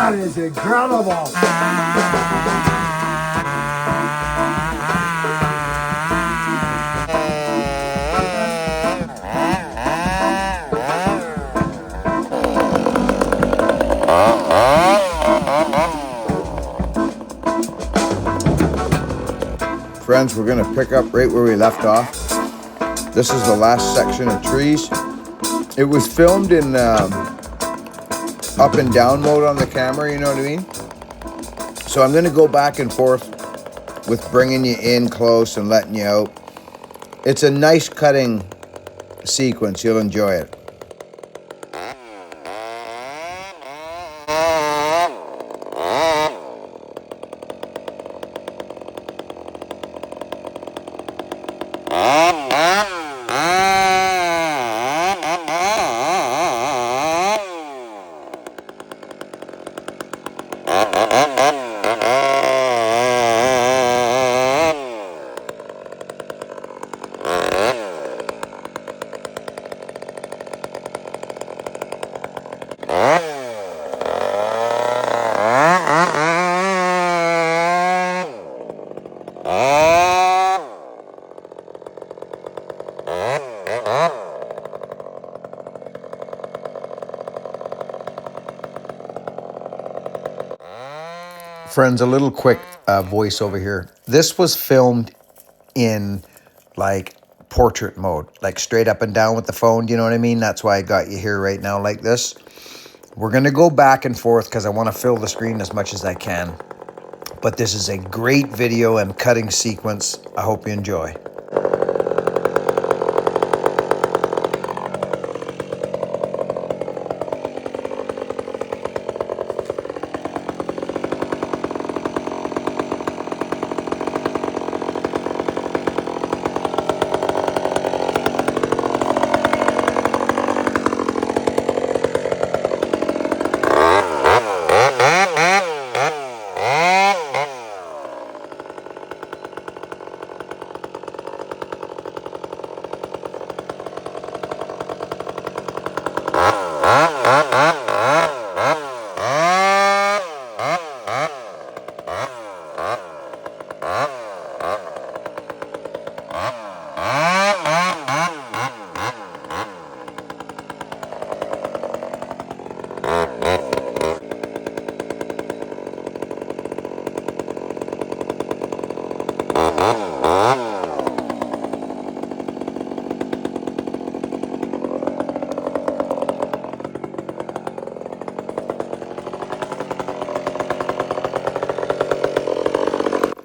That is incredible. Friends, we're going to pick up right where we left off. This is the last section of trees. It was filmed in up and down mode on the camera, you know what I mean? So I'm going to go back and forth with bringing you in close and letting you out. It's a nice cutting sequence. You'll enjoy it. Friends, a little quick voice over here. This was filmed in like portrait mode, like straight up and down with the phone. Do you know what I mean? That's why I got you here right now like this. We're going to go back and forth because I want to fill the screen as much as I can. But this is a great video and cutting sequence. I hope you enjoy.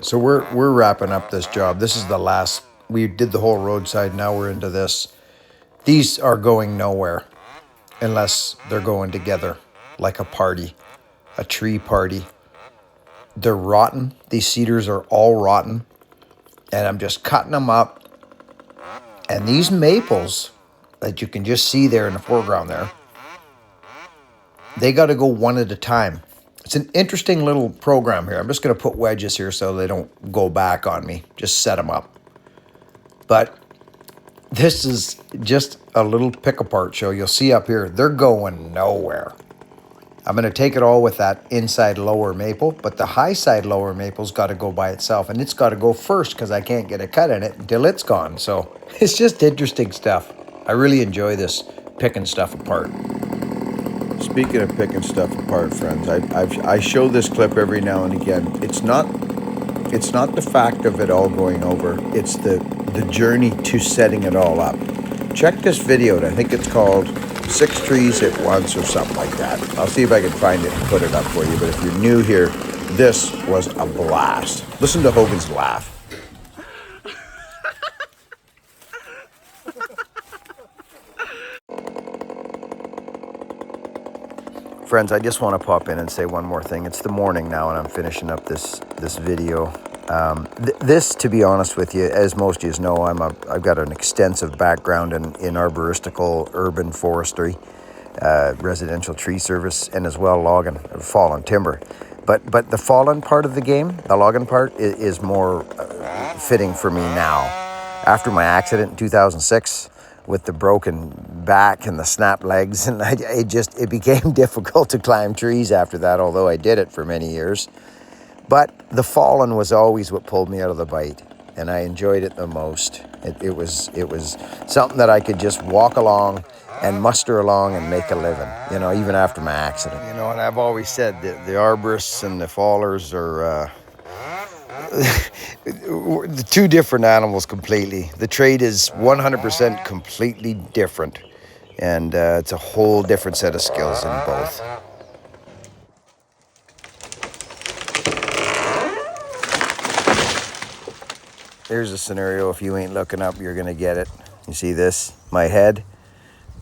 So we're wrapping up this job. This is the last. We did the whole roadside. Now we're into this. These are going nowhere unless they're going together like a party, a tree party. They're rotten. These cedars are all rotten. And I'm just cutting them up. And these maples that you can just see there in the foreground there, they got to go one at a time. It's an interesting little program here. I'm just going to put wedges here so they don't go back on me. Just set them up. But this is just a little pick-apart show. You'll see up here, they're going nowhere. I'm going to take it all with that inside lower maple, but the high side lower maple's got to go by itself, and it's got to go first because I can't get a cut in it until it's gone. So it's just interesting stuff. I really enjoy this picking stuff apart. Speaking of picking stuff apart, friends, I show this clip every now and again. It's not the fact of it all going over. It's the journey to setting it all up. Check this video out. I think it's called 6 Trees at Once or something like that. I'll see if I can find it and put it up for you. But if you're new here, this was a blast. Listen to Hogan's laugh. Friends, I just want to pop in and say one more thing. It's the morning now, and I'm finishing up this video. This, to be honest with you, as most of you know, I've got an extensive background in arboristical urban forestry, residential tree service, and as well logging, fallen timber. But the fallen part of the game, the logging part, is more fitting for me now. After my accident in 2006, with the broken back and the snapped legs, and it became difficult to climb trees after that, although I did it for many years. But the falling was always what pulled me out of the bite, and I enjoyed it the most. It was something that I could just walk along and muster along and make a living, you know, even after my accident. You know, and I've always said that the arborists and the fallers are the two different animals completely. The trade is 100% completely different, and it's a whole different set of skills in both. Here's a scenario, if you ain't looking up, you're gonna get it. You see this? My head,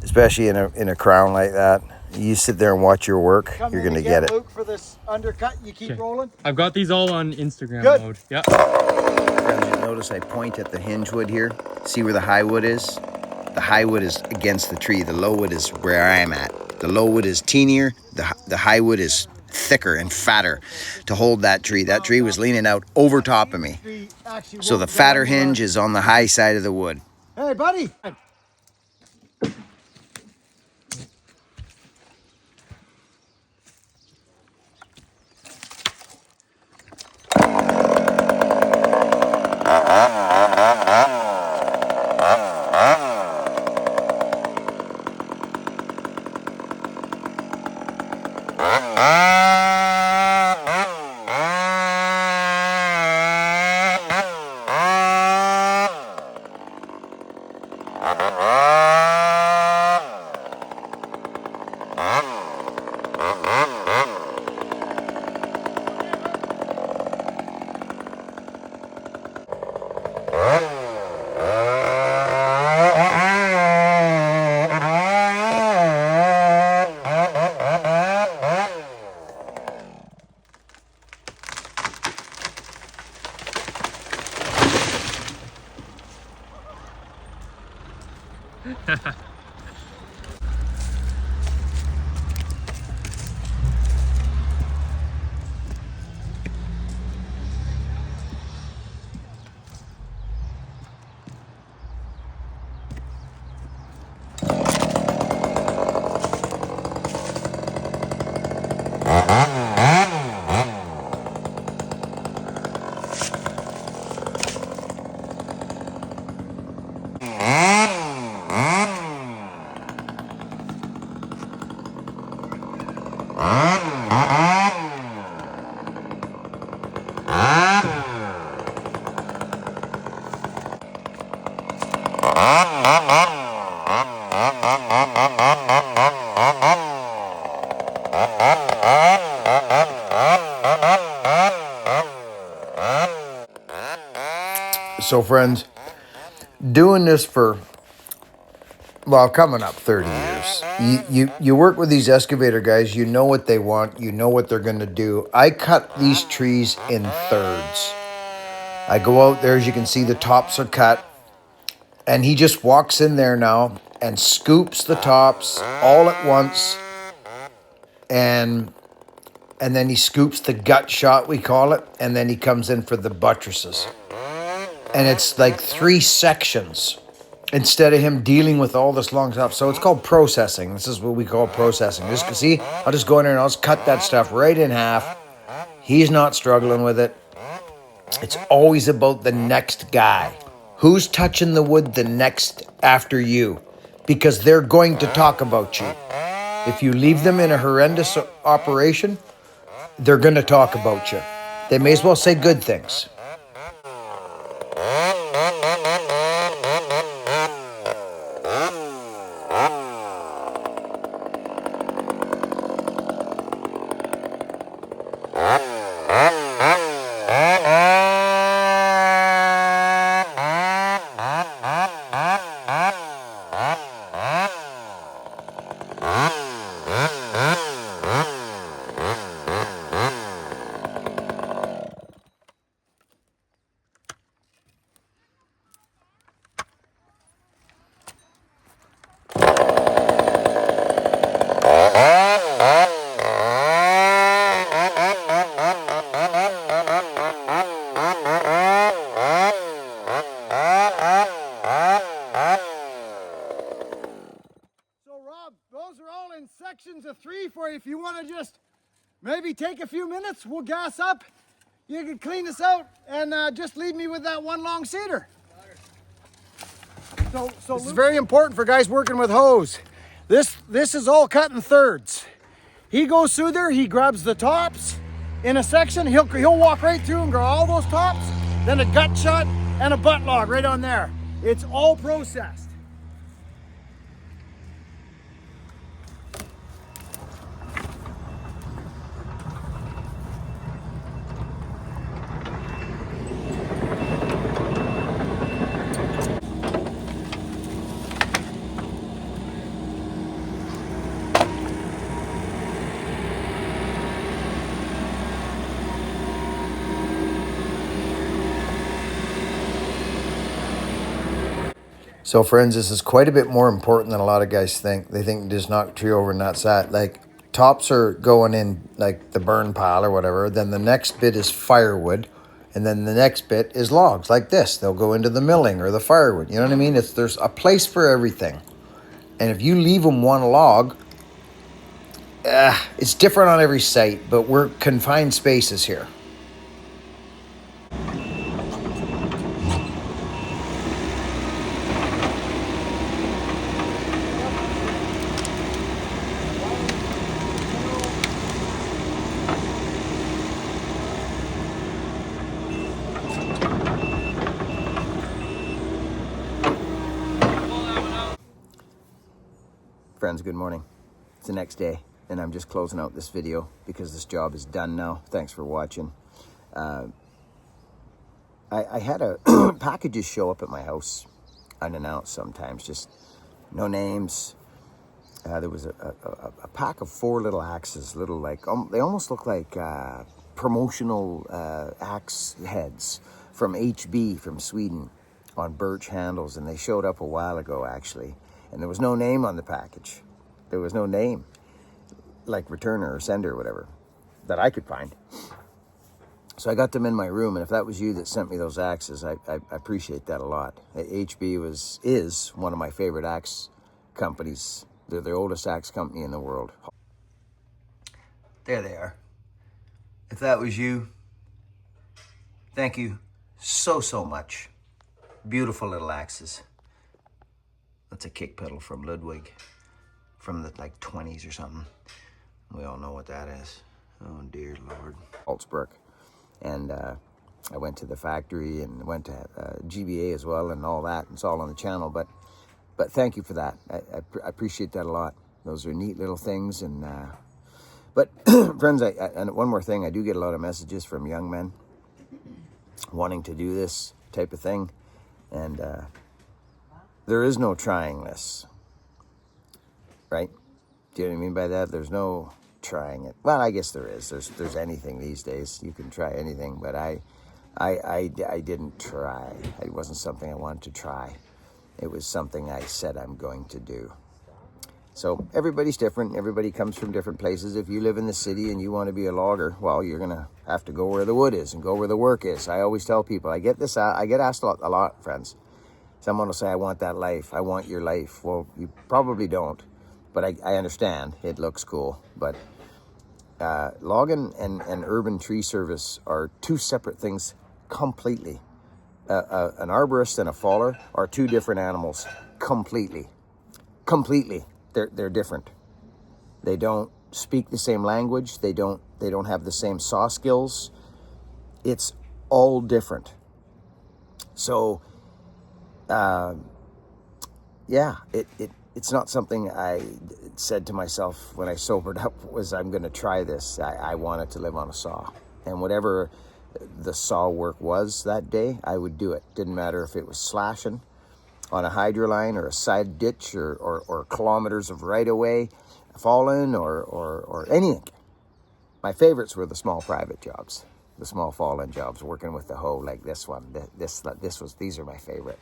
especially in a crown like that. You sit there and watch your work, you're gonna get it. Luke, for this undercut, you keep rolling. I've got these all on Instagram mode. Yeah. Friends, you notice I point at the hinge wood here. See where the high wood is? The high wood is against the tree. The low wood is where I am at. The low wood is teenier. The high wood is thicker and fatter to hold that tree. That tree was leaning out over top of me. So the fatter hinge is on the high side of the wood. Hey, buddy. So friends, doing this for, well, coming up 30 years. You work with these excavator guys, you know what they want, you know what they're gonna do. I cut these trees in thirds. I go out there, as you can see, the tops are cut, and he just walks in there now and scoops the tops all at once, and then he scoops the gut shot, we call it, and then he comes in for the buttresses. And it's like 3 sections instead of him dealing with all this long stuff. So it's called processing. This is what we call processing. Just see, I'll just go in there and I'll just cut that stuff right in half. He's not struggling with it. It's always about the next guy. Who's touching the wood the next after you? Because they're going to talk about you. If you leave them in a horrendous operation, they're going to talk about you. They may as well say good things. those are all in sections of 3 for you. If you want to just maybe take a few minutes, we'll gas up. You can clean this out and just leave me with that one long cedar. So this is very important for guys working with hose. This is all cut in thirds. He goes through there, he grabs the tops in a section, he'll walk right through and grab all those tops, then a gut shot and a butt log right on there. It's all processed. So friends, this is quite a bit more important than a lot of guys think. They think just knock a tree over and that's that. Like, tops are going in like the burn pile or whatever. Then the next bit is firewood. And then the next bit is logs like this. They'll go into the milling or the firewood. You know what I mean? There's a place for everything. And if you leave them one log, it's different on every site, but we're confined spaces here. Friends, good morning. It's the next day, and I'm just closing out this video because this job is done now. Thanks for watching. I had packages show up at my house unannounced sometimes, just no names. There was a pack of 4 little axes, little like, they almost look like promotional axe heads from HB from Sweden on birch handles, and they showed up a while ago actually. And there was no name on the package. There was no name, like returner or sender or whatever, that I could find. So I got them in my room, and if that was you that sent me those axes, I appreciate that a lot. HB is one of my favorite axe companies. They're the oldest axe company in the world. There they are. If that was you, thank you so much. Beautiful little axes. That's a kick pedal from Ludwig, from the like 20s or something. We all know what that is. Oh dear Lord. Salzburg. And I went to the factory and went to GBA as well and all that. It's all on the channel, but thank you for that. I appreciate that a lot. Those are neat little things. And but friends, and one more thing, I do get a lot of messages from young men wanting to do this type of thing. And there is no trying this, right? Do you know what I mean by that? There's no trying it. Well, I guess there is. There's anything these days. You can try anything, but I didn't try. It wasn't something I wanted to try. It was something I said I'm going to do. So everybody's different. Everybody comes from different places. If you live in the city and you want to be a logger, well, you're going to have to go where the wood is and go where the work is. I always tell people, I get asked a lot, friends. Someone will say, I want that life. I want your life. Well, you probably don't, but I understand. It looks cool. But logging and urban tree service are 2 separate things completely. An arborist and a faller are 2 different animals completely. Completely. They're different. They don't speak the same language. They don't have the same saw skills. It's all different. So yeah, it's not something I said to myself when I sobered up was I'm going to try this. I wanted to live on a saw, and whatever the saw work was that day, I would do it. Didn't matter if it was slashing on a hydro line or a side ditch or kilometers of right of way, falling or anything. My favorites were the small private jobs, the small fall-in jobs, working with the hoe like this one. These are my favorite.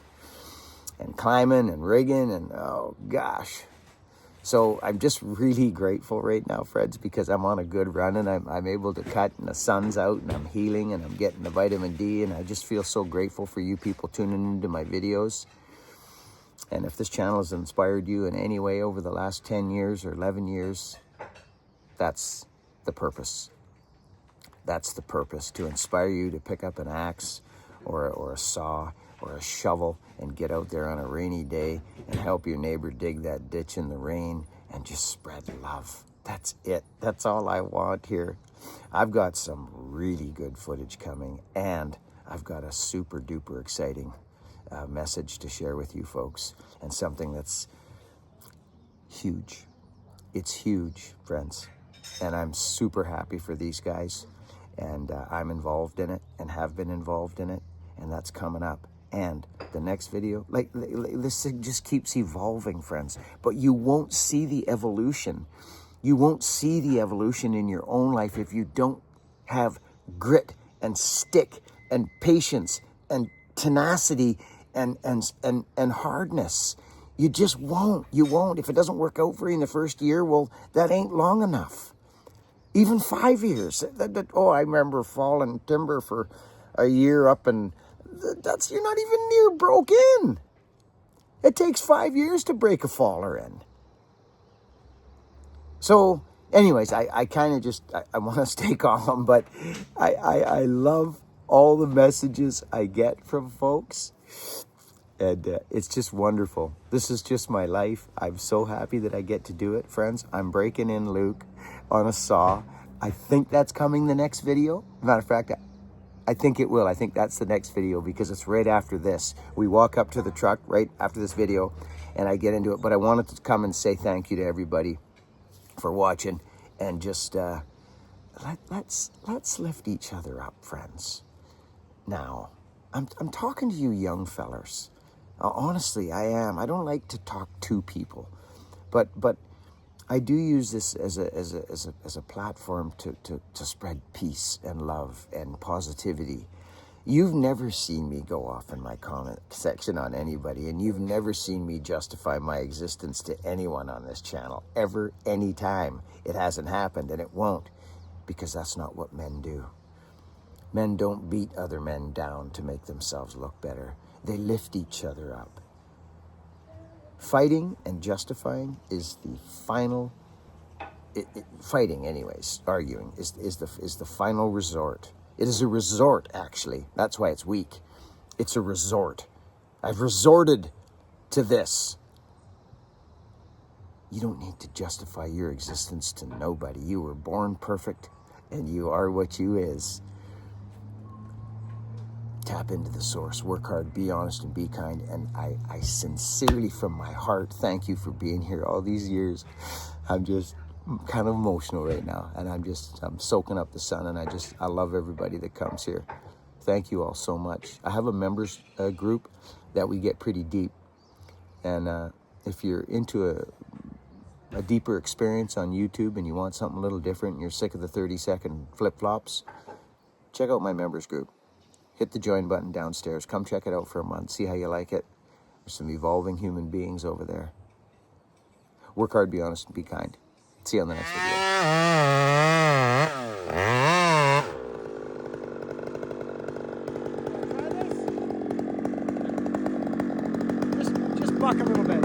And climbing and rigging and oh gosh. So I'm just really grateful right now, friends, because I'm on a good run and I'm able to cut and the sun's out and I'm healing and I'm getting the vitamin D, and I just feel so grateful for you people tuning into my videos. And if this channel has inspired you in any way over the last 10 years or 11 years, that's the purpose. That's the purpose, to inspire you to pick up an axe or a saw or a shovel and get out there on a rainy day and help your neighbor dig that ditch in the rain and just spread love. That's it. That's all I want here. I've got some really good footage coming, and I've got a super duper exciting message to share with you folks, and something that's huge. It's huge, friends. And I'm super happy for these guys, and I'm involved in it and have been involved in it, and that's coming up. And the next video, like this thing just keeps evolving, friends, but you won't see the evolution. You won't see the evolution in your own life if you don't have grit and stick and patience and tenacity and hardness. You just won't. You won't. If it doesn't work out for you in the first year, well, that ain't long enough. Even 5 years. Oh, I remember falling timber for a year up, and you're not even near broke in. It takes 5 years to break a faller in. So, anyways, I kind of just, I want to stay calm, but I love all the messages I get from folks. And it's just wonderful. This is just my life. I'm so happy that I get to do it, friends. I'm breaking in Luke on a saw. I think that's coming the next video. Matter of fact, I think it will. I think that's the next video because it's right after this. We walk up to the truck right after this video and I get into it. But I wanted to come and say thank you to everybody for watching, and just let's lift each other up, friends. Now, I'm talking to you young fellers. Honestly, I am. I don't like to talk to people, but I do use this as a platform to spread peace and love and positivity. You've never seen me go off in my comment section on anybody, and you've never seen me justify my existence to anyone on this channel, ever, anytime. It hasn't happened, and it won't, because that's not what men do. Men don't beat other men down to make themselves look better. They lift each other up. Fighting and justifying is the final, fighting anyways, arguing, is the final resort. It is a resort, actually. That's why it's weak. It's a resort. I've resorted to this. You don't need to justify your existence to nobody. You were born perfect, and you are what you is. Tap into the source. Work hard, be honest, and be kind. And I sincerely, from my heart, thank you for being here all these years. I'm just kind of emotional right now, and I'm soaking up the sun, and I love everybody that comes here. Thank you all so much. I have a members group that we get pretty deep, and if you're into a deeper experience on YouTube and you want something a little different and you're sick of the 30-second flip-flops, check out my members group. Hit the join button downstairs. Come check it out for a month. See how you like it. There's some evolving human beings over there. Work hard, be honest, and be kind. See you on the next video. Just buck a little bit.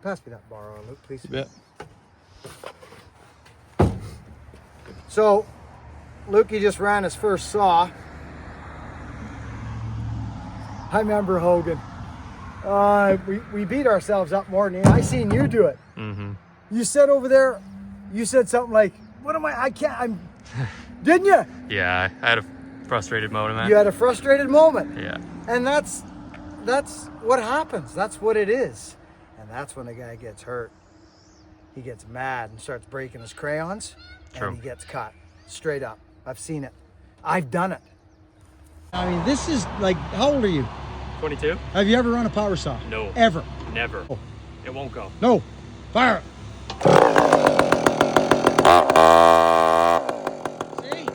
Pass me that bar on, Luke, please. Yeah. So, Lukey just ran his first saw. I remember Hogan. We beat ourselves up more than I seen you do it. Mm-hmm. You said over there, you said something like, "What am I can't." Didn't you? Yeah, I had a frustrated moment. You had a frustrated moment. Yeah. And that's what happens. That's what it is. And that's when the guy gets hurt. He gets mad and starts breaking his crayons. True. And he gets cut. Straight up. I've seen it. I've done it. I mean, this is like, how old are you? 22? Have you ever run a power saw? No. Ever? Never. It won't go. No. Fire it. See?